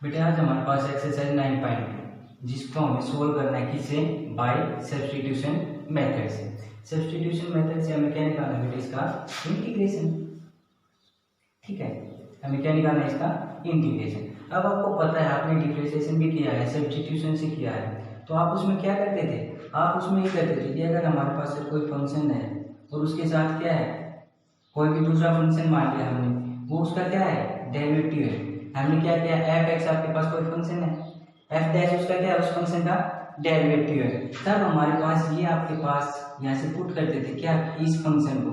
बेटा आज हमारे पास एक्सरसाइज 9.2 जिसको हमें सोल्व करना है किससे, बाय सब्स्टिट्यूशन मेथड से। सब्स्टिट्यूशन मेथड से हमें क्या निकालना है बेटा, इसका इंटीग्रेशन। ठीक है, हमें क्या निकालना है, इसका इंटीग्रेशन। अब आपको पता है आपने डिफरेंशिएशन भी किया है, सब्स्टिट्यूशन से किया है, तो आप उसमें क्या करते थे, आप उसमें ये करते थे कि अगर हमारे पास कोई फंक्शन है और उसके साथ क्या है, कोई भी दूसरा फंक्शन मान लिया हमने, वो उसका क्या है, डेरिवेटिव है। हमने क्या किया, एफ एक्स आपके पास कोई फंक्शन है, एफ डैश उसका क्या है, उस फंक्शन का डेरिवेटिव है। तब हमारे पास ये आपके पास यहाँ से पुट कर देते क्या, इस फंक्शन को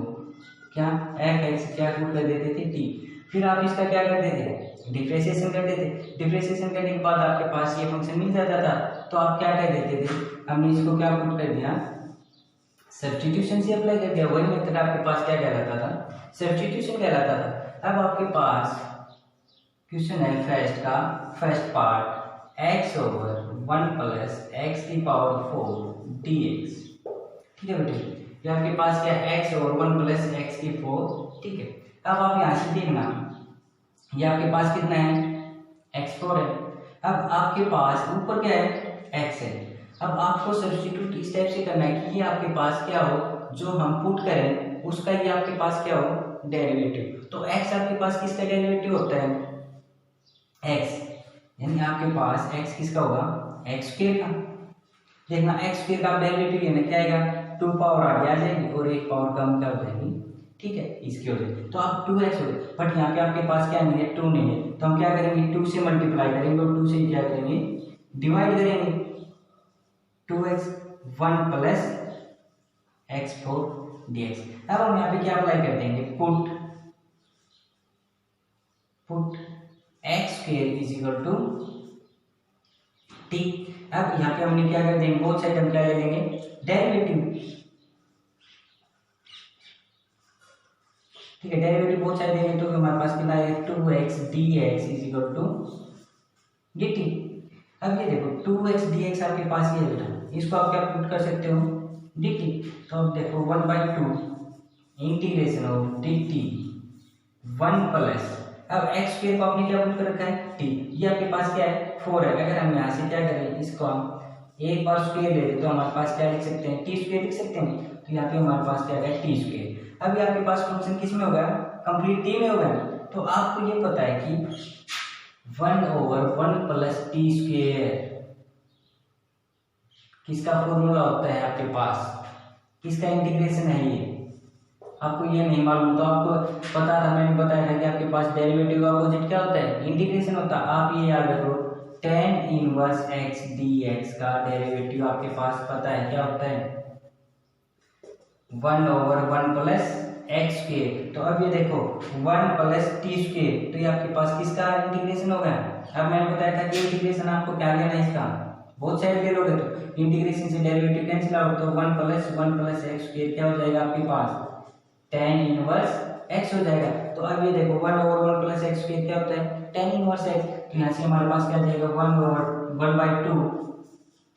क्या एफ एक्स क्या पुट कर देते थे टी। फिर आप इसका क्या कर देते, डिफरेंशिएशन कर देते। डिफरेंशिएशन करने के बाद आपके पास ये फंक्शन मिल जाता था, तो आप क्या कर देते थे, हमने इसको क्या पुट कर दिया, सब्स्टिट्यूशन से अप्लाई कर दिया। वही मेथड आपके पास क्या कहलाता था, सब्स्टिट्यूशन कहलाता था। अब आपके पास क्वेश्चन है फर्स्ट का, first part x over 1 plus x की पावर 4 dx। ठीक है बेटे, ये आपके पास क्या है, x ओवर 1 प्लस एक्स की 4। ठीक है, अब आप यहाँ से देखना, ये आपके पास कितना है, x4 है। अब आपके पास ऊपर क्या है, x है। अब आपको सब्स्टिट्यूट इस टाइप से करना है कि ये आपके पास क्या हो, जो हम पुट करें उसका ये आपके पास क्या हो, डेरिवेटिव। तो x आपके पास किसका डेरिवेटिव होता है, x, यानी आपके पास x किसका होगा, x स्क्वायर का। देखना x स्क्वायर का डेरिवेटिव यानी क्या आएगा, 2 पावर आगे आ जाएगी और 1 पावर कम कर देंगे। ठीक है, इसकी वजह तो आप 2x हो गए, बट यहाँ पे आपके पास क्या नहीं है, 2 नहीं है, तो हम क्या करेंगे, 2 से मल्टीप्लाई करेंगे और 2 से क्या करेंगे, डिवाइड करेंगे। 2x 1 plus x4 dx। अब हम यहाँ पे क्या अप्लाई कर देंगे, put x square is equal to T. अब यहाँ पे हमने क्या कर देंगे, बोथ साइड हम क्या ले लेंगे, डेरिवेटिव। ठीक है, डेरिवेटिव बोथ साइड देंगे तो हमारे पास कितना है, 2x dx is equal to dt। अब ये देखो 2x dx आपके पास ये बेटा, इसको आप क्या पुट कर सकते हो, dt। तो अब देखो 1/2 इंटीग्रेशन ऑफ dt 1 प्लस, अब x स्क्वायर को आपने क्या पुट कर रखा है, t। ये आपके पास क्या है, 4 है। अगर हम यहाँ से क्या करें, इसको हम एक बार स्क्वायर ले लें तो हमारे पास क्या लिख सकते हैं, टी स्क्वायर लिख सकते हैं। तो यहाँ पे हमारे पास क्या है, टी स्क्वायर। अब ये आपके पास फंक्शन किस में होगा, कंप्लीट टी में होगा। तो आपको ये पता है कि 1 ओवर 1 प्लस टी स्क्वायर किसका फॉर्मूला होता है आपके पास, किसका इंटीग्रेशन है ये, आपको ये नहीं मालूम तो आपको पता था, मैंने बताया था कि आपके पास डेरिवेटिव का अपोजिट क्या होता है, इंटीग्रेशन होता है। आप ये याद रखो, tan इनवर्स x dx का डेरिवेटिव आपके पास पता है क्या होता है, 1 ओवर 1 प्लस एक्स स्क्वायर। तो अब ये देखो 1 प्लस टी स्क्वायर, तो ये आपके पास किसका इंटीग्रेशन होगा। अब मैंने बताया था कि इंटीग्रेशन आपको क्या लेना है, इसका बहुत साइड ले लोगे तो इंटीग्रेशन से डेरिवेटिव कैंसिल आउट, तो 1 प्लस एक्स स्क्वायर क्या हो जाएगा आपके पास, tan इनवर्स x हो जाएगा। तो अब ये देखो 1 ओवर 1 प्लस एक्स स्क्वायर क्या होता है, tan इनवर्स x। तो यहाँ से हमारे पास क्या आ जाएगा, 1 ओवर 1/2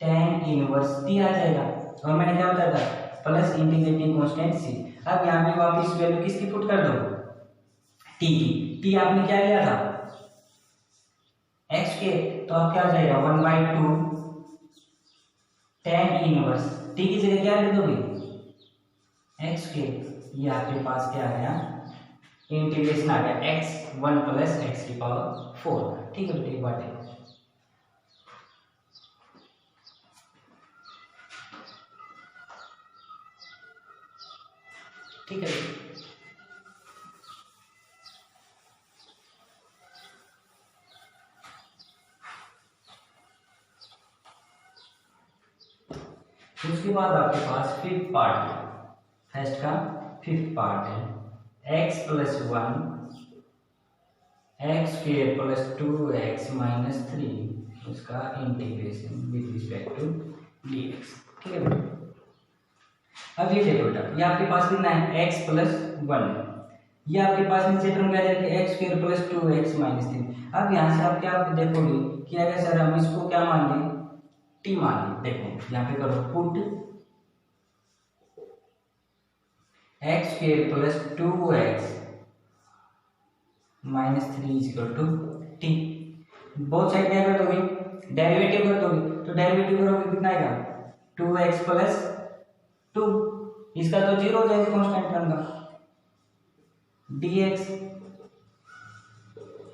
tan इनवर्स t आ जाएगा। और मैंने क्या बताया था, प्लस इंटीग्रेटिंग कांस्टेंट c। अब यहाँ पे वापस वैल्यू किसकी पुट कर दो, t की। t आपने क्या लिया था, x के, तो अब क्या आ जाएगा 1/2 tan इनवर्स t की जगह क्या ले दोगे, x के। ये आपके पास क्या आ गया, इंटीग्रेशन आ गया x 1 प्लस एक्स की पावर 4। ठीक है, तो एक बात है, ठीक है। उसके बाद आपके पास फिफ्थ पार्ट है, फर्स्ट का फिफ्थ पार्ट है x प्लस 1 X square plus 2x minus 3 उसका integration with respect to dx। ठीक है बेटा, अब ये देखो बेटा, ये आपके पास कितना है, x प्लस 1, ये आपके पास नीचे टर्म क्या जाएगी, x square plus 2x minus 3। अब यहाँ से आप क्या देखोगे कि अगर सर हम इसको क्या मान लें, t मान लें। देखो यहाँ पे करो put x square plus 2x minus 3 is equal to t. Both side क्या कर दोगे, डेरिवेटिव कर दोगे, तो डेरिवेटिव करोगे कितना आएगा 2x प्लस 2, इसका तो जीरो हो जाएगा कांस्टेंट टर्म का, dx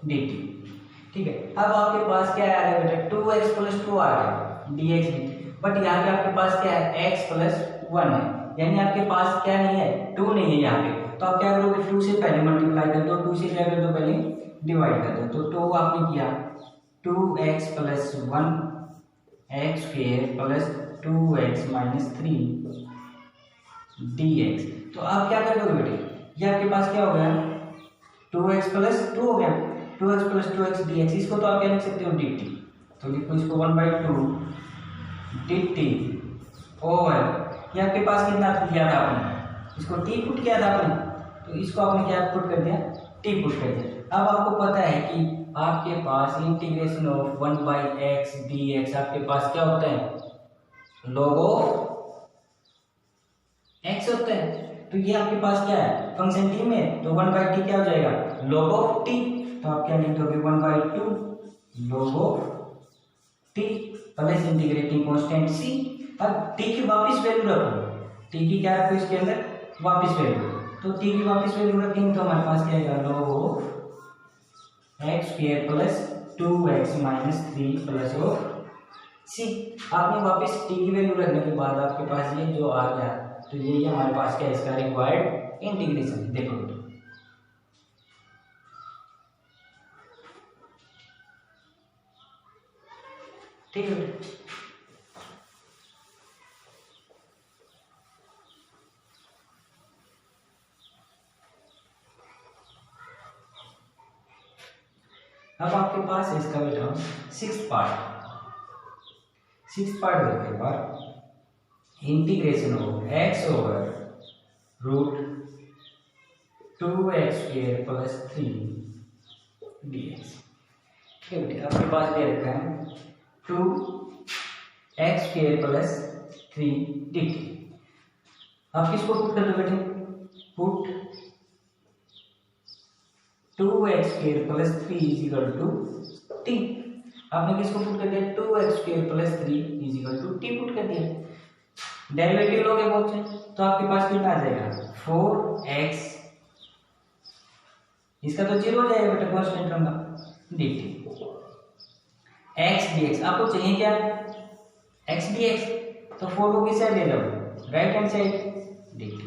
dt। ठीक है, अब आपके पास क्या आ रहा है बेटा 2x प्लस 2 आ रहा है dx dt, बट यहाँ पे आपके पास क्या है x प्लस 1 है, यानी आपके पास क्या नहीं है 2 नहीं है यहाँ पे, तो आप क्या करोगे 2 से पहले मल्टीप्लाई कर दो, 2 से क्या कर दो पहले डिवाइड कर दो, तो 2 आपने किया 2x plus 1 x square plus 2x minus 3 dx। तो आप क्या कर दोगे बेटे, ये आपके पास क्या हो गया 2x प्लस 2 हो गया, 2x प्लस 2x dx, इसको तो आप क्या लिख सकते हो dt, तो लिखो इसको 1/2 dt ओवर, ये आपके पास कितना किया था आपने, इसको t पुट किया था आपने, तो इसको आपने क्या पुट कर दिया t पुट कर दिया। अब आपको पता है कि आपके पास इंटीग्रेशन ऑफ 1/x dx आपके पास क्या होता है log ऑफ x होता है, तो ये आपके पास क्या है फंक्शन t में, तो 1/t क्या हो जाएगा log ऑफ t, तो आप क्या लिख दोगे 1/2 log of t plus integrating constant c। अब t की वापस वैल्यू रखो, t की क्या रखो इसके अंदर वापस वैल्यू, तो t की वापस वैल्यू रखेंगे तो हमारे पास क्या आएगा log of x square plus 2x minus 3 plus of c। आपने वापस t की वैल्यू रखने के बाद आपके पास ये जो आ गया, तो ये हमारे पास क्या है इसका रिक्वायर्ड इंटीग्रेशन। देखो ठीक है, अब आपके पास है इसका बेटा सिक्स्थ पार्ट देखते हैं बार integration of x over root 2x square plus 3 dx। ठीक है बेटे, आपके पास दे रखा है 2x स्क्वायर प्लस 3 dt। आप किसको पुट कर दो बेटे, put 2x square plus 3 is equal to t। आपने किसको पुट कर दिया 2x square plus 3 is equal to t put कर दिया, डेरिवेटिव लोगे बहुत से, तो आपके पास कितना आ जाएगा 4x, इसका तो जीरो हो जाएगा बेटा कांस्टेंट टर्म का dt, x dx आपको चाहिए क्या x dx, तो 4 को किस साइड ले जाओ right hand side dt,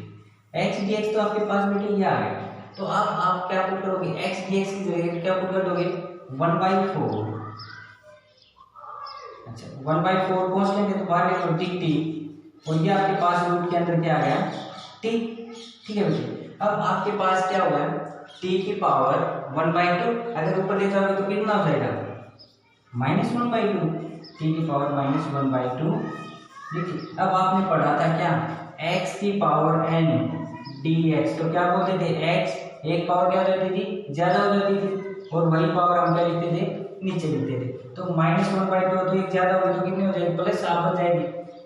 x dx तो आपके पास बेटे ये आ गया, तो अब आप क्या पुट करोगे x dx की जगह क्या पुट कर दोगे 1/4, अच्छा 1/4 कांस्टेंट है तो बाहर ले लो dt, और ये आपके पास रूट के अंदर क्या आ गया t। ठीक है बेटे, अब आपके पास क्या हुआ t की पावर 1/2, अगर ऊपर ले जाओगे तो कितना हो जाएगा -1/2, t की पावर -1/2। देखिए अब आपने पढ़ा था क्या x की पावर n dx, तो क्या बोलते थे x एक पावर क्या हो जाती थी ज्यादा हो जाती थी, और वही पावर हम क्या लिखते थे नीचे लिखते थे, तो -1/2 तो एक ज्यादा होगी तो कितनी हो जाएगी प्लस आप हो जाएगी,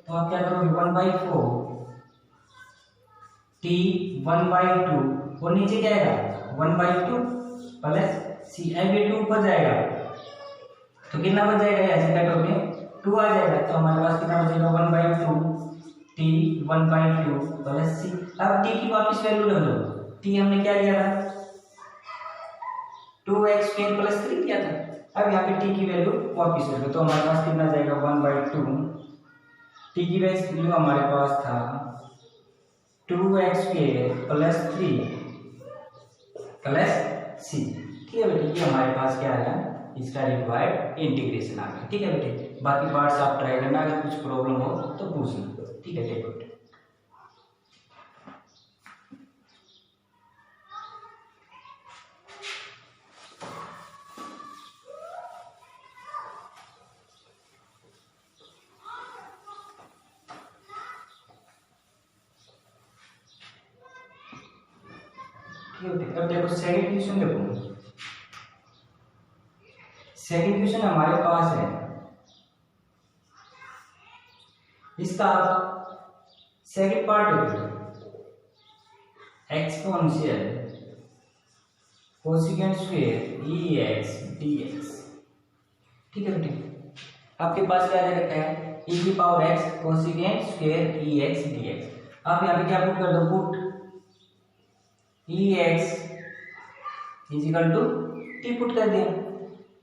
तो आप क्या करोगे 1/4 t 1/2 और नीचे क्या आएगा 1/2 प्लस c, अब ये 2 ऊपर जाएगा तो कितना बच जाएगा, ऐसे कटोगे 2 आ जाएगा, तो हमारे पास कितना बचेगा 1/2 t 1/2 प्लस c। अब t की वापस वैल्यू रख दो, t हमने क्या लिया था 2x स्क्वायर प्लस 3 किया था, अब यहाँ पे t की वैल्यू वापस रख दो, तो हमारे पास कितना जाएगा 1/2, t की वैल्यू हमारे पास था 2x square plus 3 plus c। ठीक है बेटे, ये हमारे पास क्या आया इसका रिक्वायर्ड इंटीग्रेशन आ गया। ठीक है बेटे, बाकी पार्ट्स आप ट्राई करना, अगर कुछ प्रॉब्लम हो तो पूछना। ठीक है, टेक इट। अब देखो सेकंड क्वेश्चन, देखो सेकंड क्वेश्चन हमारे पास है, इसका सेकंड पार्ट है exponential cosecant square ex dx। ठीक है बेटे। आपके पास क्या दे रखा है, e की power x cosecant square ex dx। आप यहाँ पे क्या पुट कर दो, put ex is equal to t put कर दिया,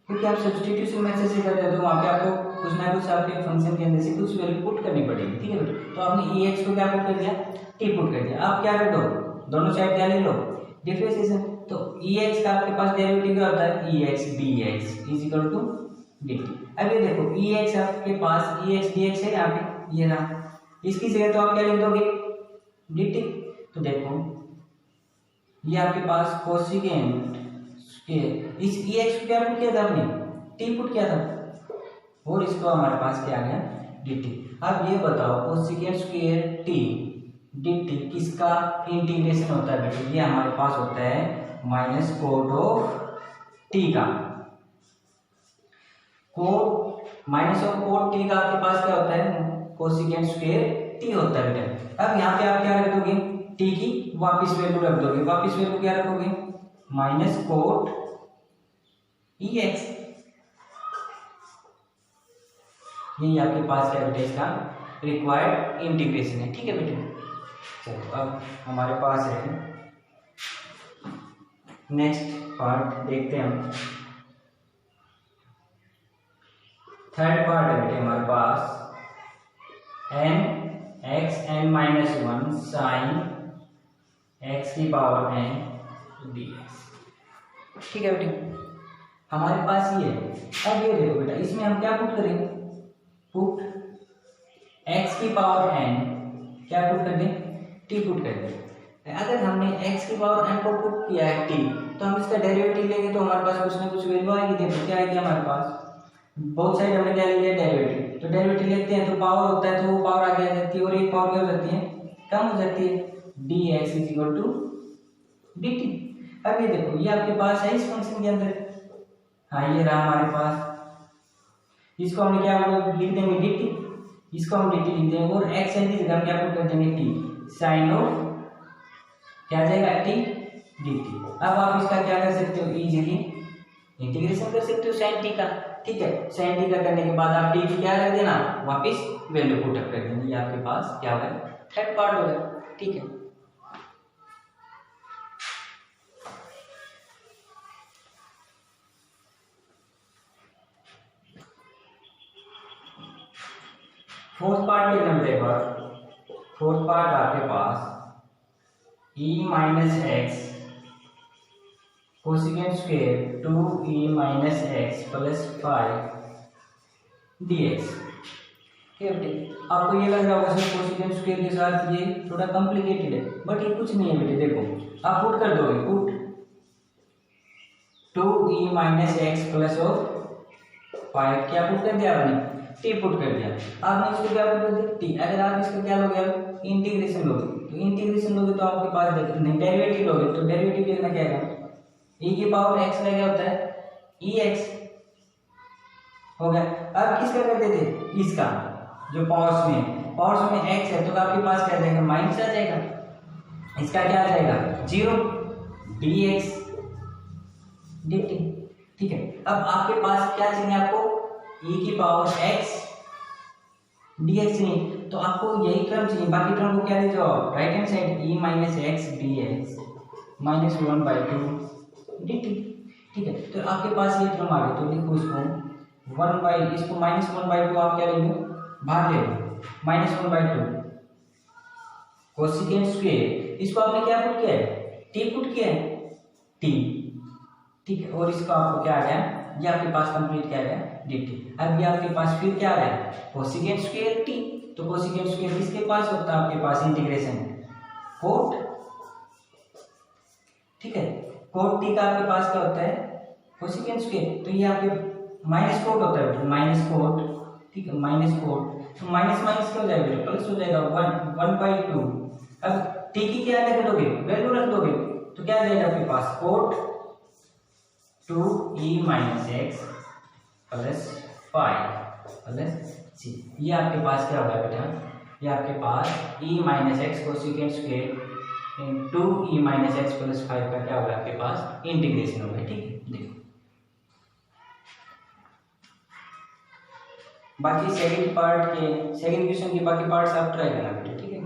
क्योंकि आप सब्स्टिट्यूशन मेथड से करते हो तो वहाँ पे आपको कुछ ना कुछ आपके फंक्शन के अंदर से कुछ वैल्यू पुट करनी पड़ेगी, ठीक है बेटे। तो आपने ex को क्या पुट कर दिया, टी पुट कर दिया। आप क्या कर दो, दोनों साइड क्या ले लो, डिफरेंशिएशन। तो ex का आपके पास डेरिवेटिव क्या होता है, ex dx is equal to dt। अब ये देखो ex आपके पास ex dx है यहाँ पे, ये रहा, इसकी जगह तो आप क्या लिख दोगे, dt। तो देखो ये आपके पास कोसेकेंट स्क्वायर, इस ex को क्या पुट किया था आपने, t पुट किया था, और इसको हमारे पास क्या आ गया, dt। अब ये बताओ कोसेकेंट स्क्वायर t dt किसका इंटीग्रेशन होता है बेटे, ये हमारे पास होता है माइनस कोट ऑफ t का, cot minus of cot t का आपके पास क्या होता है, कोसेकेंट स्क्वायर t होता है बेटे। अब यहाँ पे आप क्या रख दोगे, t की वापस वैल्यू रख दोगे, वापस वैल्यू क्या रखोगे, माइनस कोट ex। यही आपके पास क्या बेटे इसका रिक्वायर्ड इंटीग्रेशन है, ठीक है बेटे। चलो अब हमारे पास है नेक्स्ट पार्ट, देखते हैं हम। थर्ड पार्ट है बेटे हमारे पास n x n minus one sine x की पावर n dx, ठीक है बेटे। हमारे पास ये है। अब ये देखो बेटा, इसमें हम क्या पुट करेंगे, पुट x की पावर n क्या पुट कर दें, t पुट कर दें। अगर हमने x की पावर n को पुट किया है t, तो हम इसका डेरिवेटिव लेंगे तो हमारे पास कुछ ना कुछ वैल्यू आएगी। देखो क्या आएगी हमारे पास, बोथ साइड हमने क्या ले लिया, डेरिवेटिव। तो डेरिवेटिव लेते हैं तो पावर होता है, तो वो पावर आगे आ जाती है, और एक पावर क्या हो जाती है, कम हो जाती है, dx is equal to dt। अब ये देखो ये आपके पास है इस फंक्शन के अंदर, हाँ ये रहा हमारे पास, इसको हमने क्या लिख देंगे dt, इसको हम dt लिख देंगे, और x की जगह हम क्या पुट कर देंगे t, साइन ऑफ क्या आ जाएगा t dt। अब आप इसका क्या कर सकते हो, इजीली इंटीग्रेशन कर सकते हो साइन t का, ठीक है। साइन t का करने के बाद आप t की क्या रख देना, वापस वैल्यू पुट अप कर देना, ये आपके पास क्या होगा, थर्ड पार्ट होगा, ठीक है। फोर्थ पार्ट देखना बेटा, फोर्थ पार्ट आपके पास e minus x cosecant square 2e minus x plus 5 dx, ठीक है बेटे। आपको ये लग रहा होगा सर कोसेकेंट स्क्वायर के साथ ये थोड़ा कॉम्प्लिकेटेड है, बट ये कुछ नहीं है बेटे। देखो आप पुट कर दोगे, put 2e minus x plus of 5 क्या पुट कर दिया आपने, टी पुट कर दिया। आपने इसको क्या पुट कर दिया, टी। अगर आप इसका क्या लोगे, इंटीग्रेशन लोगे, तो इंटीग्रेशन लोगे तो आपके पास नहीं डेरिवेटिव लोगे, तो डेरिवेटिव देखना क्या है, e की पावर x में क्या होता है ex हो गया। अब किसका कर देते, इसका जो पावर्स में x है, तो आपके पास क्या आ जाएगा, माइनस आ जाएगा, इसका क्या आ जाएगा 0 dx dt, ठीक है। अब आपके पास क्या चाहिए, आपको e की पावर x dx चाहिए, तो आपको यही टर्म चाहिए, बाकी टर्म को क्या ले जाओ right hand side, e minus x dx minus 1/2 dt, ठीक है। तो आपके पास ये टर्म आ गया, तो लिखो इसको 1/, इसको माइनस 1/2 आप क्या ले लो, बाहर ले लो, माइनस 1/2 कोसेकेंट स्क्वायर, इसको आपने क्या पुट किया है, t पुट किया है, t, ठीक है। और इसका आपको क्या आ गया, ये आपके पास कंप्लीट क्या आ गया dt। अब ये आपके पास फिर क्या आ रहा है, कोसेकेंट स्क्वायर t, तो कोसेकेंट स्क्वायर किसके पास होता है, आपके पास इंटीग्रेशन कोट, ठीक है। कोट t का आपके पास क्या होता है, कोसेकेंट स्क्वायर, तो ये आपके माइनस कोट होता है, माइनस कोट, ठीक है, माइनस कोट, तो माइनस माइनस क्या हो जाएगा, प्लस हो जाएगा 1/2। अब t की क्या रख दोगे, वैल्यू रख दोगे, तो क्या आ जाएगा आपके पास, cot 2e minus x plus 5 plus c। ये आपके पास क्या होगा बेटा, ये आपके पास e minus x cosecant square 2e minus x plus 5 का क्या होगा आपके पास इंटीग्रेशन होगा, ठीक है। देखो बाकी सेकंड क्वेश्चन के बाकी पार्ट्स आप ट्राई करना बेटा, ठीक है।